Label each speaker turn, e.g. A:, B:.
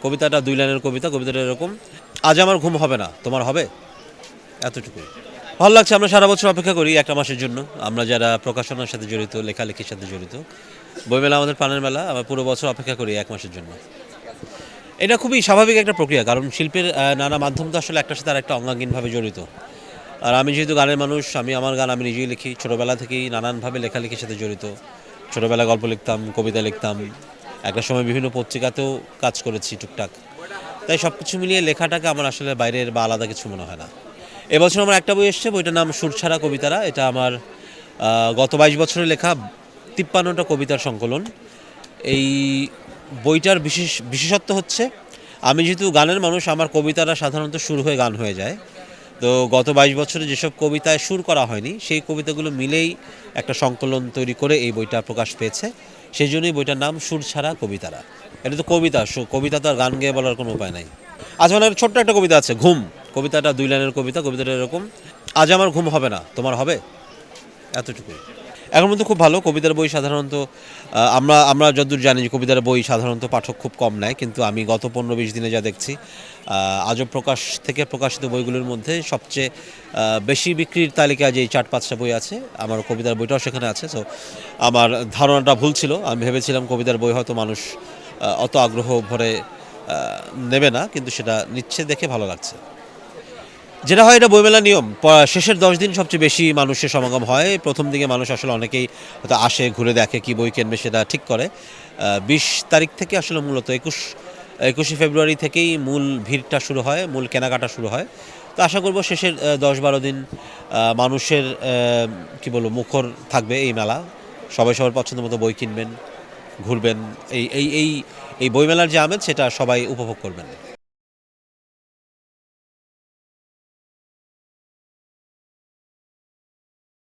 A: কবিতাটা 2 লাইনের কবিতা। কবিতাটা এরকম, আজ আমার ঘুম হবে না, তোমার হবে? এতটুকুই। ভালো লাগছে, আমরা সারা বছর অপেক্ষা করি একটা মাসের জন্য। আমরা যারা প্রকাশনার সাথে জড়িত, লেখালেখির সাথে জড়িত, বইমেলা আমাদের প্রাণের মেলা। আমরা পুরো বছর অপেক্ষা করি 1 মাসের জন্য। এটা খুবই স্বাভাবিক একটা প্রক্রিয়া, কারণ শিল্পের নানা মাধ্যম তো আসলে একটার সাথে আরেকটা অঙ্গাঙ্গিনভাবে জড়িত। আর আমি যেহেতু গানের মানুষ, আমি আমার গান আমি নিজেই লিখি। ছোটোবেলা থেকেই নানানভাবে লেখালেখির সাথে জড়িত। ছোটোবেলায় গল্প লিখতাম, কবিতা লিখতাম, একটা সময় বিভিন্ন পত্রিকাতেও কাজ করেছি টুকটাক। তাই সব কিছু মিলিয়ে লেখাটাকে আমার আসলে বাইরের বা আলাদা কিছু মনে হয় না। এবছর আমার একটা বই এসছে, বইটার নাম সুরছাড়া কবিতারা। এটা আমার গত 22 বছরে লেখা 53টা কবিতার সংকলন। এই বইটার বিশেষত্ব হচ্ছে, আমি যেহেতু গানের মানুষ, আমার কবিতারা সাধারণত সুর হয়ে গান হয়ে যায়। তো গত 22 বছরে যেসব কবিতায় সুর করা হয়নি, সেই কবিতাগুলো মিলেই একটা সংকলন তৈরি করে এই বইটা প্রকাশ পেয়েছে। সেই জন্যই বইটার নাম সুরছাড়া কবিতারা। এটা তো কবিতা, কবিতা তো আর গান গেয়ে বলার কোনো উপায় নাই। আজ আমার ছোট্ট একটা কবিতা আছে, ঘুম। কবিতাটা 2 লাইনের কবিতা। কবিতাটা এরকম, আজ আমার ঘুম হবে না, তোমার হবে? এতটুকুই। এখন কিন্তু খুব ভালো কবিতার বই সাধারণত আমরা আমরা যতদূর জানি যে কবিতার বই সাধারণত পাঠক খুব কম নেয়, কিন্তু আমি গত 15-20 দিনে যা দেখছি, আজব প্রকাশ থেকে প্রকাশিত বইগুলোর মধ্যে সবচেয়ে বেশি বিক্রির তালিকায় যে 4-5টা বই আছে, আমার কবিতার বইটাও সেখানে আছে। সো আমার ধারণাটা ভুল ছিল। আমি ভেবেছিলাম কবিতার বই হয়তো মানুষ অত আগ্রহ ভরে নেবে না, কিন্তু সেটা নিচ্ছে দেখে ভালো লাগছে। যেটা হয়, এটা বইমেলার নিয়ম, শেষের 10 দিন সবচেয়ে বেশি মানুষের সমাগম হয়। প্রথম দিকে মানুষ আসলে অনেকেই হয়তো আসে, ঘুরে দেখে, কী বই কিনবে সেটা ঠিক করে। 20 তারিখ থেকে আসলে মূলত 21শে ফেব্রুয়ারি থেকেই মূল ভিড়টা শুরু হয়, মূল কেনাকাটা শুরু হয়। তো আশা করব শেষের 10-12 দিন মানুষের কী বলবো, মুখর থাকবে এই মেলা। সবাই সবার পছন্দ মতো বই কিনবেন, ঘুরবেন। এই এই এই এই বইমেলার যে আমেজ, সেটা সবাই উপভোগ করবেন।